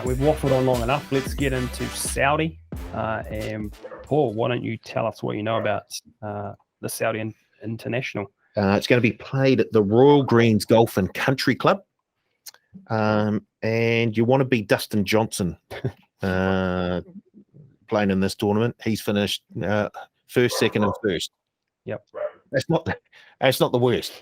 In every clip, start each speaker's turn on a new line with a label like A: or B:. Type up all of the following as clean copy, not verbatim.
A: We've waffled on long enough. Let's get into Saudi. And Paul, why don't you tell us what you know about the Saudi International?
B: It's going to be played at the Royal Greens Golf and Country Club. And you want to be Dustin Johnson playing in this tournament. He's finished first, second, and first.
A: Yep.
B: That's not the worst.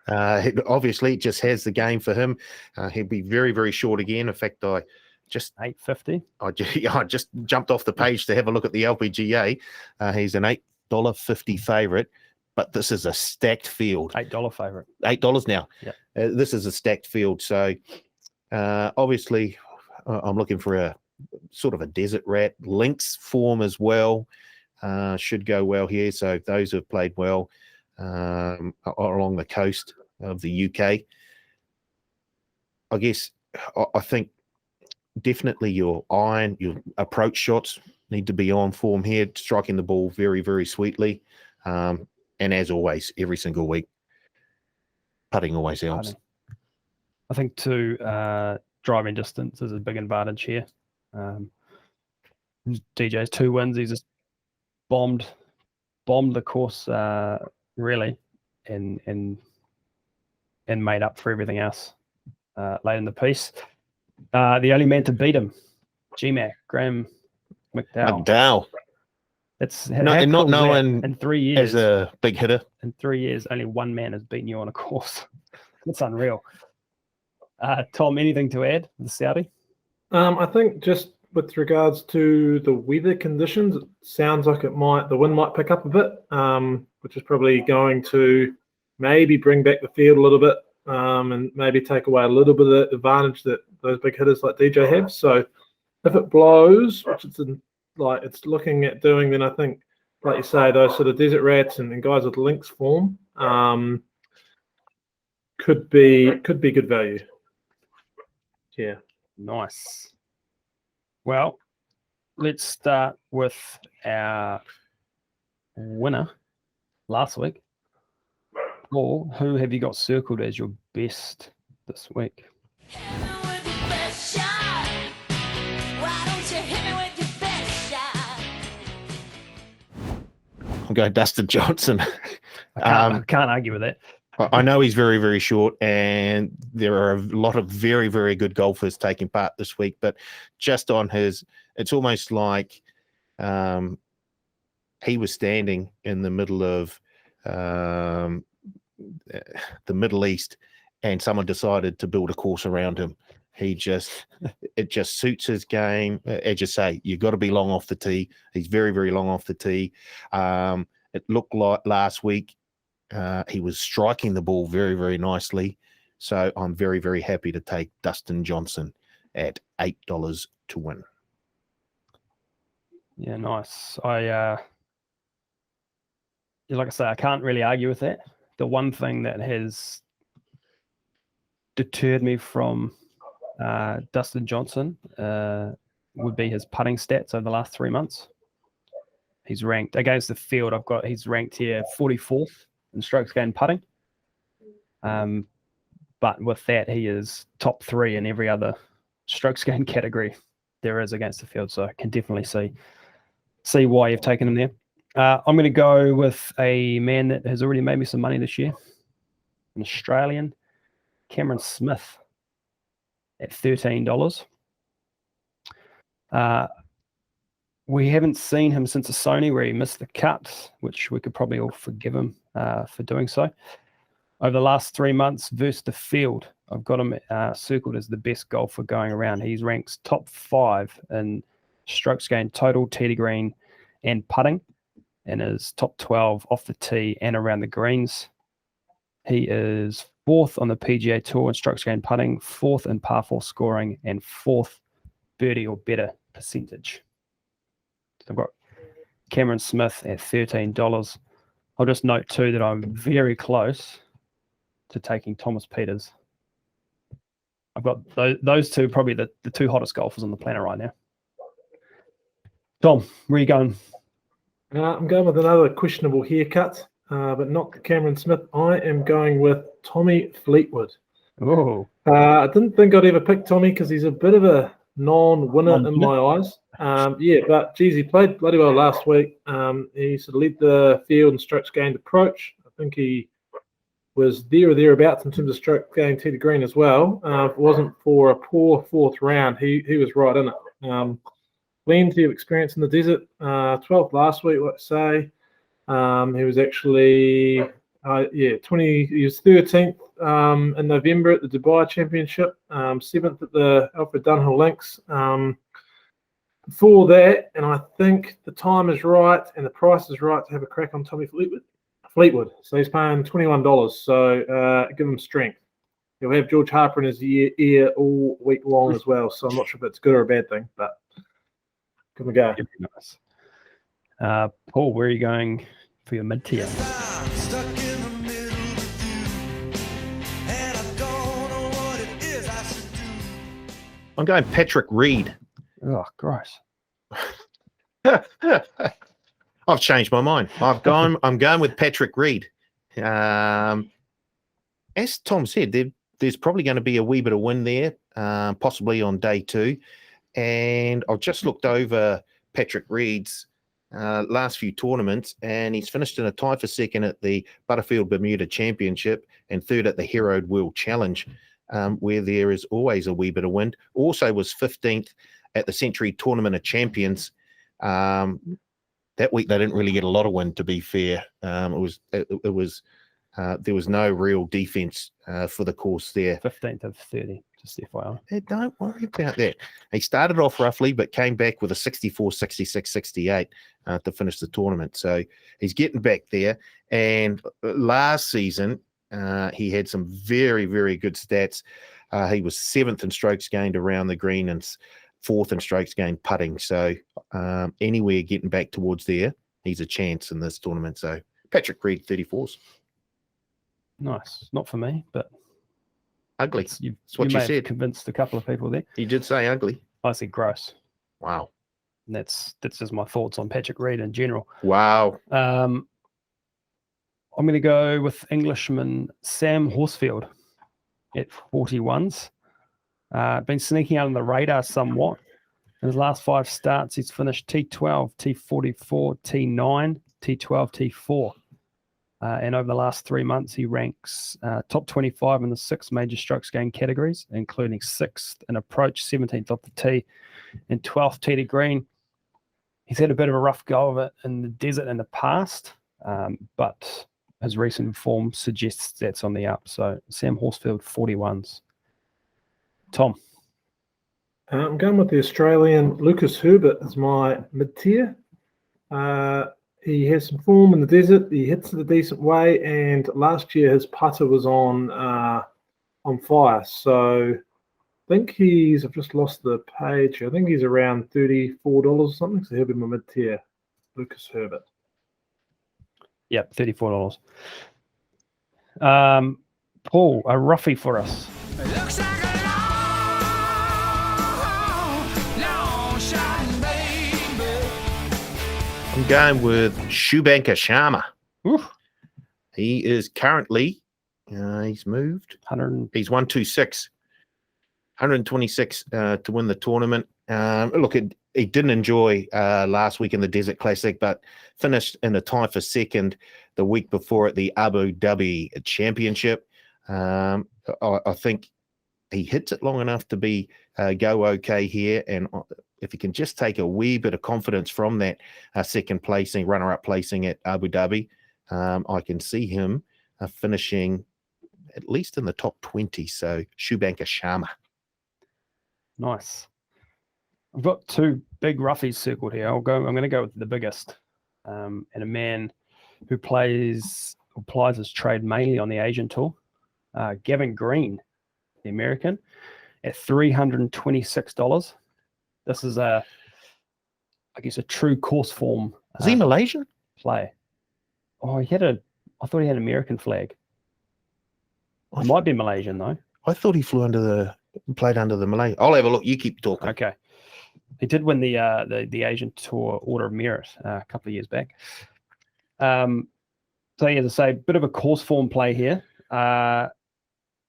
B: Obviously, it just has the game for him. He'll be very, very short again. In fact, I just
A: $8.50.
B: I just jumped off the page to have a look at the LPGA. He's an $8.50 favourite, but this is a stacked field.
A: $8 favourite.
B: $8 now.
A: Yep.
B: This is a stacked field. So obviously, I'm looking for a sort of a desert rat. Links form as well should go well here. So those who have played well along the coast of the UK. I guess I think definitely your iron, your approach shots need to be on form here, striking the ball very, very sweetly. And as always, every single week, putting always helps.
A: I think too, driving distance is a big advantage here. DJ's 2 wins. He's just bombed the course really, and made up for everything else late in the piece. The only man to beat him, GMAC, Graham McDowell. It's
B: not known
A: in 3 years
B: as a big hitter.
A: In 3 years, only one man has beaten you on a course. It's unreal. Tom, anything to add? The Saudi?
C: I think just with regards to the weather conditions, it sounds like the wind might pick up a bit, which is probably going to maybe bring back the field a little bit, and maybe take away a little bit of the advantage that those big hitters like DJ have. So if it blows, which it's looking at doing, then I think, like you say, those sort of desert rats and guys with links form could be good value. Yeah.
A: Nice. Well, let's start with our winner last week. Paul, who have you got circled as your best this week?
B: I'm going Dustin Johnson.
A: I can't argue with that.
B: I know he's very, very short, and there are a lot of very, very good golfers taking part this week. But just on it's almost like he was standing in the middle of the Middle East, and someone decided to build a course around him. It just suits his game. As you say, you've got to be long off the tee. He's very, very long off the tee. It looked like last week he was striking the ball very, very nicely. So I'm very, very happy to take Dustin Johnson at $8 to win.
A: Yeah, nice. Like I say, I can't really argue with that. The one thing that has deterred me from Dustin Johnson would be his putting stats over the last 3 months. He's ranked against the field. He's ranked here 44th in strokes gained putting. But with that, he is top 3 in every other strokes gained category there is against the field. So I can definitely see why you've taken him there. I'm going to go with a man that has already made me some money this year, an Australian, Cameron Smith, at $13. We haven't seen him since a Sony where he missed the cut, which we could probably all forgive him for doing so. Over the last 3 months versus the field, I've got him circled as the best golfer going around. He's ranked top 5 in strokes gained total, tee to green, and putting, and is top 12 off the tee and around the greens. He is 4th on the PGA Tour in strokes gained putting, 4th in par 4 scoring, and 4th birdie or better percentage. So I've got Cameron Smith at $13. I'll just note too that I'm very close to taking Thomas Pieters. I've got those two, probably the 2 hottest golfers on the planet right now. Tom, where are you going?
C: I'm going with another questionable haircut, but not Cameron Smith. I am going with Tommy Fleetwood.
A: Oh,
C: I didn't think I'd ever pick Tommy because he's a bit of a non-winner in my eyes. But geez, he played bloody well last week. He sort of led the field in strokes gained approach. I think he was there or thereabouts in terms of stroke gained tee to green as well. If it wasn't for a poor fourth round, he was right in it. Plenty of experience in the desert. 12th last week, let's say. He was actually 20. He was 13th in November at the Dubai Championship, 7th at the Alfred Dunhill Links. Before that, and I think the time is right and the price is right to have a crack on Tommy Fleetwood. So he's paying $21. So give him strength. He'll have George Harper in his ear all week long as well. So I'm not sure if it's good or a bad thing, but give him a go.
A: Nice. Paul, where are you going for your mid-tier?
B: I'm going Patrick Reed.
A: Oh, gross.
B: I've changed my mind. I'm going with Patrick Reed. As Tom said, there's probably going to be a wee bit of wind there, possibly on day 2. And I've just looked over Patrick Reed's last few tournaments, and he's finished in a tie for second at the Butterfield Bermuda Championship and third at the Herod World Challenge, where there is always a wee bit of wind. Also was 15th at the Century Tournament of Champions. That week they didn't really get a lot of wind, to be fair. There was no real defense for the course there.
A: 15th of 30, just FYI.
B: Don't worry about that. He started off roughly, but came back with a 64, 66, 68 to finish the tournament. So he's getting back there. And last season, he had some very, very good stats. He was 7th in strokes gained around the green and 4th in strokes gained putting. So anywhere getting back towards there, he's a chance in this tournament. So Patrick Reed, 34s.
A: Nice. Not for me, but
B: ugly.
A: That's
B: what you
A: may have
B: said.
A: Convinced a couple of people there.
B: You did say ugly.
A: I said gross.
B: Wow.
A: And that's just my thoughts on Patrick Reed in general.
B: Wow.
A: I'm going to go with Englishman Sam Horsfield at 41s. Been sneaking out on the radar somewhat. In his last 5 starts, he's finished T12, T44, T9, T12, T4. And over the last 3 months, he ranks top 25 in the 6 major strokes gained categories, including 6th in approach, 17th off the tee, and 12th tee to green. He's had a bit of a rough go of it in the desert in the past, but his recent form suggests that's on the up. So Sam Horsfield, 41s. Tom?
C: I'm going with the Australian Lucas Herbert as my mid-tier. He has some form in the desert. He hits it a decent way, and last year his putter was on fire. So I think I've just lost the page. I think he's around $34 or something. So he'll be my mid-tier, Lucas Herbert.
A: Yep, $34. Paul, a roughie for us.
D: It looks like a long shot, baby.
B: I'm going with Shubhankar Sharma.
A: Oof.
B: He is currently, he's moved. He's 126, 126 to win the tournament. Look, he didn't enjoy last week in the Desert Classic, but finished in a tie for second the week before at the Abu Dhabi Championship. I think he hits it long enough to go okay here, and if he can just take a wee bit of confidence from that second placing, runner-up placing at Abu Dhabi, I can see him finishing at least in the top 20. So Shubhankar Sharma.
A: Nice. I've got 2 big roughies circled here. I'm going to go with the biggest, and a man who plies his trade mainly on the Asian Tour, Gavin Green, the American, at $326. This is a true course form.
B: Is he Malaysian?
A: Play. Oh, I thought he had an American flag. It might be Malaysian though.
B: I thought he played under the Malay. I'll have a look. You keep talking.
A: Okay. He did win the Asian Tour Order of Merit a couple of years back. So yeah, to say, bit of a course form play here.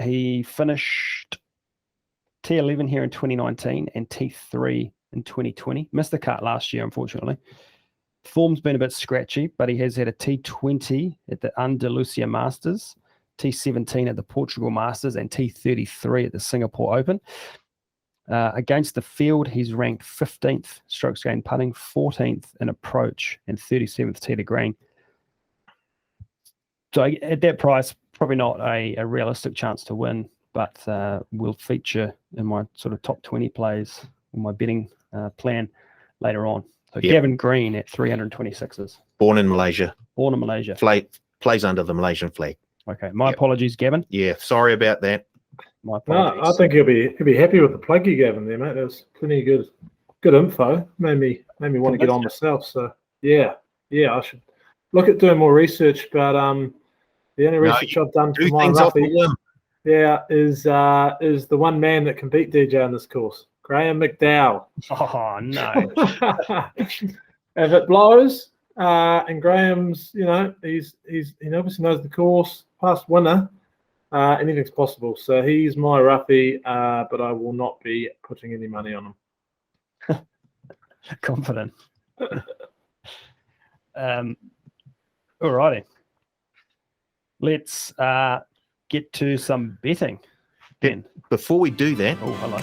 A: He finished T11 here in 2019 and T3 in 2020. Missed the cut last year, unfortunately. Form's been a bit scratchy, but he has had a T20 at the Andalusia Masters, T17 at the Portugal Masters, and T33 at the Singapore Open. Against the field, he's ranked 15th strokes gained putting, 14th in approach, and 37th tee to green. So at that price, probably not a realistic chance to win, but will feature in my sort of top 20 plays in my betting plan later on. So Gavin Green at 326s.
B: Born in Malaysia.
A: Born in Malaysia.
B: Plays under the Malaysian flag.
A: Okay, my apologies, Gavin.
B: Yeah, sorry about that.
A: My apologies.
C: No, I think he'll be happy with the plug you gave him there, mate. That was plenty of good info. Made me want to get on myself. So yeah, I should look at doing more research. But the only research I've done for my roughie, is the one man that can beat DJ on this course, Graham McDowell.
A: Oh no!
C: If it blows, and Graham's, he obviously knows the course, past winner. Anything's possible. So he's my roughie, but I will not be putting any money on him.
A: Confident. Alrighty. Let's get to some betting. Ben.
B: Before we do that,
A: hello.